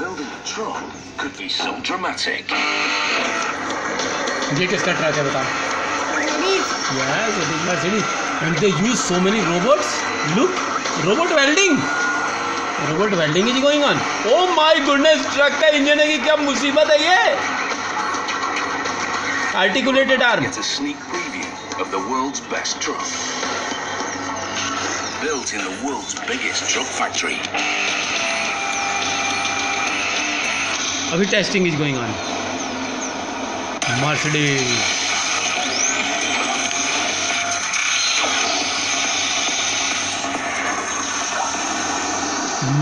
Building a truck could be so dramatic. ये किसका truck है बताओ? Yes, it is Mercedes. And they use so many robots. Look, robot welding. Robot welding is going on. Oh my goodness, truck का engine है कि क्या मुसीबत है ये? Articulated arm. Get a sneak preview of the world's best truck. Built in the world's biggest truck factory. अभी testing is going on. Mercedes.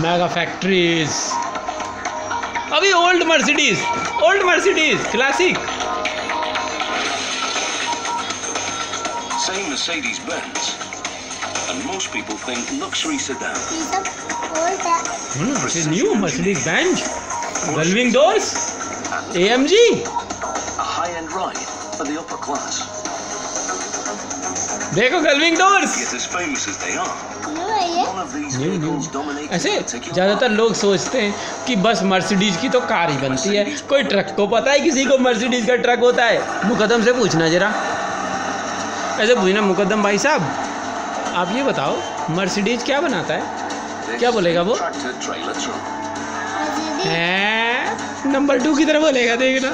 Mega factories. अभी old Mercedes classic. Say Mercedes-Benz, and most people think luxury sedan. This is new Mercedes-Benz. Gullwing doors. AMG. A high-end ride for the upper class. देखो गलविंग doors. Yet as famous as they are, none of these vehicles dominate ऐसे a particular ज़्यादातर लोग सोचते हैं कि बस Mercedes की तो कार ही बनती है. कोई ट्रक को पता है किसी को मर्सिडीज का ट्रक होता है? मुकद्दम से पूछना जरा. ऐसे पूछना मुकद्दम भाई साहब, आप ये बताओ मर्सिडीज क्या बनाता है? क्या बोलेगा वो? नंबर 2 की तरफ बोलेगा. देखना.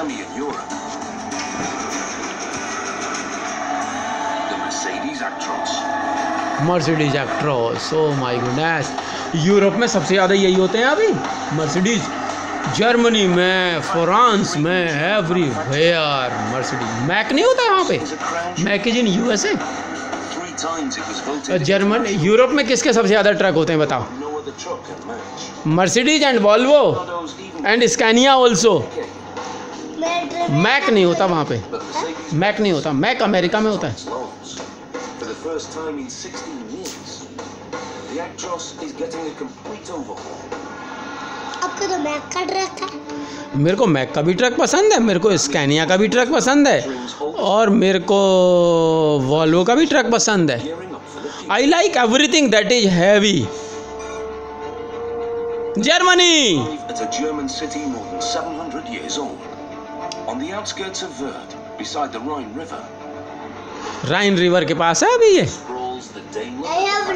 Mercedes Actros. Oh my goodness. Europe में सबसे ज़्यादा यही होते हैं अभी मर्सिडीज. जर्मनी में, फ्रांस में, एवरीवेयर मर्सिडीज. मैक नहीं होता वहाँ पे. Mack is in USA. German Europe में किसके सबसे ज़्यादा ट्रक होते हैं बताओ? Mercedes and Volvo and Scania also. Mack नहीं होता वहाँ पे. मैक नहीं होता. मैक अमेरिका में होता है. आपको तो मैक का ट्रक है. मेरे को मैक का भी ट्रक पसंद है. मेरे को स्कैनिया का भी ट्रक पसंद है. और मेरे को वॉल्वो का भी ट्रक पसंद है. I like everything that is heavy. Germany. It's a German city more than 700 years old. On the outskirts of Wörth, beside the Rhine River. Ryan river के पास है अभी ये. I have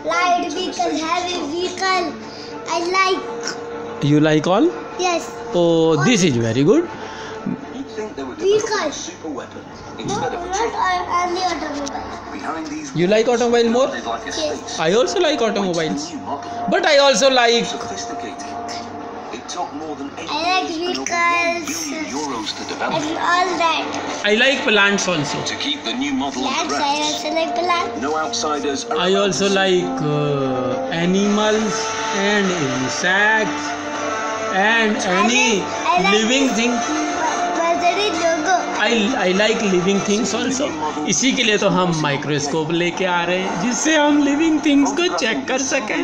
light vehicle, heavy vehicle. I like. You like all? Yes. Oh, this is very good. Vehicle. No, not only automobile. You like automobile more? Yes. I also like automobiles. But I also like. I like vehicles and all that. I like plants also. To keep the new model of Plants, I also like plants. no outsiders. I also like animals and insects and any living thing. Mercedes logo. I like living things also. इसी के लिए तो हम microscope लेके आ रहे हैं जिससे हम लिविंग थिंग्स को चेक कर सकें.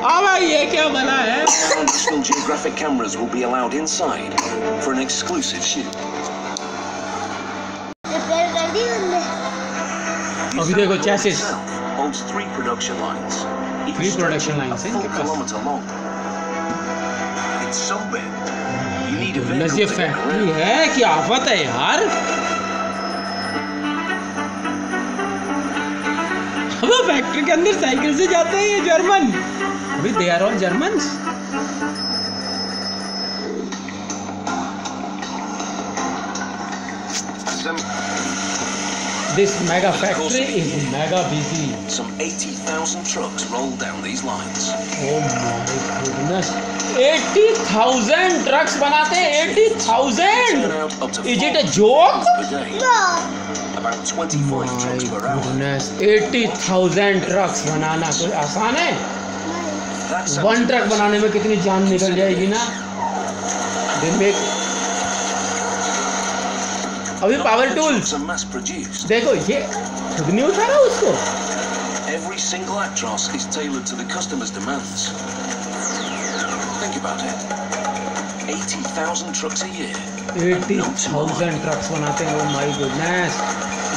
हाँ भाई ये क्या बना है? National Geographic cameras will be allowed inside for an exclusive shoot. Repair कर दी उनने. अभी देखो chassis. Holds 3 production lines. 3 production lines हैं इनके पास. Kilometer long. It's so big. You need a ये vehicle. फैक्ट्री है कि आफत है यार. अब फैक्ट्री के अंदर साइकिल से जाते हैं ये जर्मन. अभी they are all Germans. This mega factory is mega busy. Some 80,000 trucks roll down these lines. Oh my goodness. 80,000 trucks बनाते हैं. 80,000. Is it a joke? No. About 25 trucks per hour. Goodness. 80,000 trucks बनाना कोई आसान है? That's 1 truck बनाने में कितनी जान निकल जाएगी ना. They make. अभी पावर टूल्स mass produced. देखो ये खुद नहीं उठा रहा उसको. Every single actros is tailored to the customer's demands. Think about it. 80,000 trucks a year. 80,000 trucks बनाते हैं. Oh my goodness.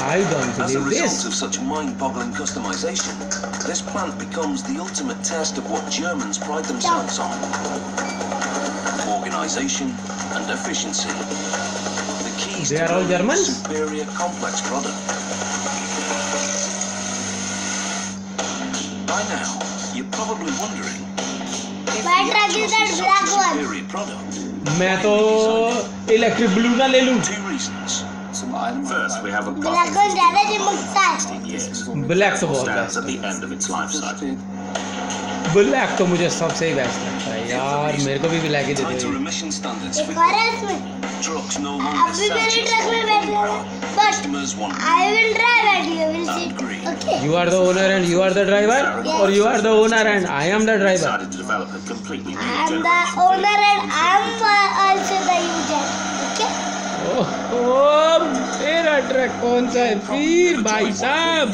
I don't As a believe result this. of such mind-boggling customization, this plant becomes the ultimate test of what Germans pride themselves on: organization and efficiency. The keys They to are all building a Germans? superior complex product. By now, you're probably wondering, if My the truck is Actros that is black such a one. superior product, मैं तो electric blue ना ले लूं. 2 reasons. First, we have a black one ज्यादा चिमकता है. 15 years. Black तो बहुत Stands at best. the end of its life cycle. Black तो मुझे सबसे ही बेस्ट लगता है यार. मेरे को भी ब्लैक ही दे Tighter दो. emission standards एक for और है इसमें. trucks no longer अभी sound मेरे just ट्रक में बैठ like जाओ. But customers want I will drive and you will see. Agree. Okay. You are the owner and you are the driver, or you are the owner and I am the driver. Decided to develop a completely new I am the generation. owner and I am also the user. Okay. ओह मेरा truck कौन सा है फिर भाई साहब?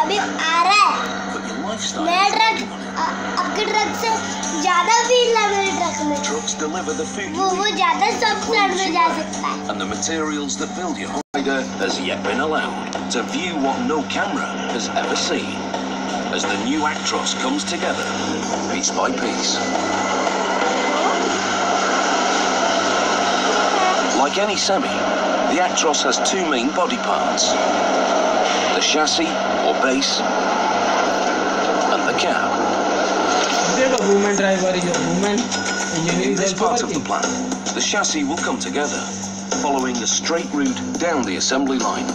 अभी आ रहा है. but your lifestyle मेरा is ट्रक आपके ट्रक से ज्यादा व्हील है मेरे ट्रक में. trucks deliver the food वो you eat, ज्यादा सब साइड में जा सकता है. and the materials that build your home has yet been allowed to view what no camera has ever seen as the new Actros comes together piece by piece. Like any semi, the Actros has 2 main body parts: the chassis or base and the cab. देखो women driver is a woman. In Engineering this is part also of the working. plan, the chassis will come together, following a straight route down the assembly line.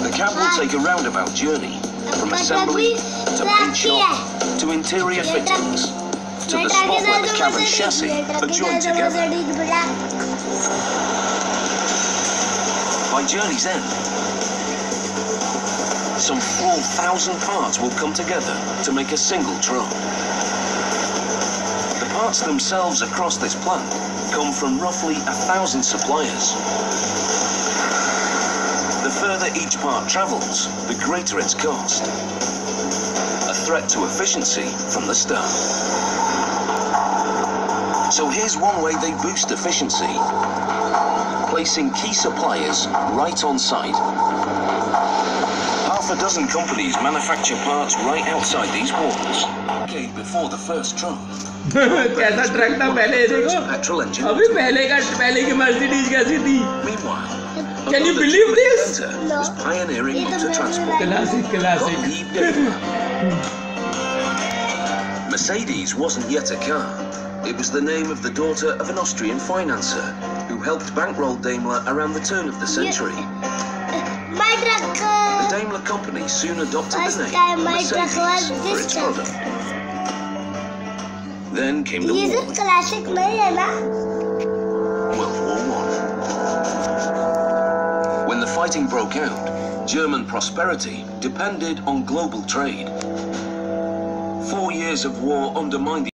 The cab will take a roundabout journey from assembly to paint shop to interior fittings to the spot where the cab and chassis are joined together. By journey's end, some 4,000 parts will come together to make a single truck. The parts themselves across this plant come from roughly 1,000 suppliers. The further each part travels, the greater its cost. A threat to efficiency from the start. So here's one way they boost efficiency: placing key suppliers right on site. Half a dozen companies manufacture parts right outside these walls. Okay, before the first truck. कैसा truck था पहले देखो. Petrol engine. अभी पहले की Mercedes कैसी थी? Meanwhile, Can you another believe German this? inventor was pioneering ये तो motor मैं transport. Classic classic. Gottlieb Daimler. Mercedes wasn't yet a car. It was the name of the daughter of an Austrian financier who helped bankroll Daimler around the turn of the century. My truck. The Daimler company soon adopted First the time name my truck Mercedes was for this its truck. product. Then came the ये war. सब classic नहीं है ना? World War I. When the fighting broke out, German prosperity depended on global trade. 4 years of war undermined the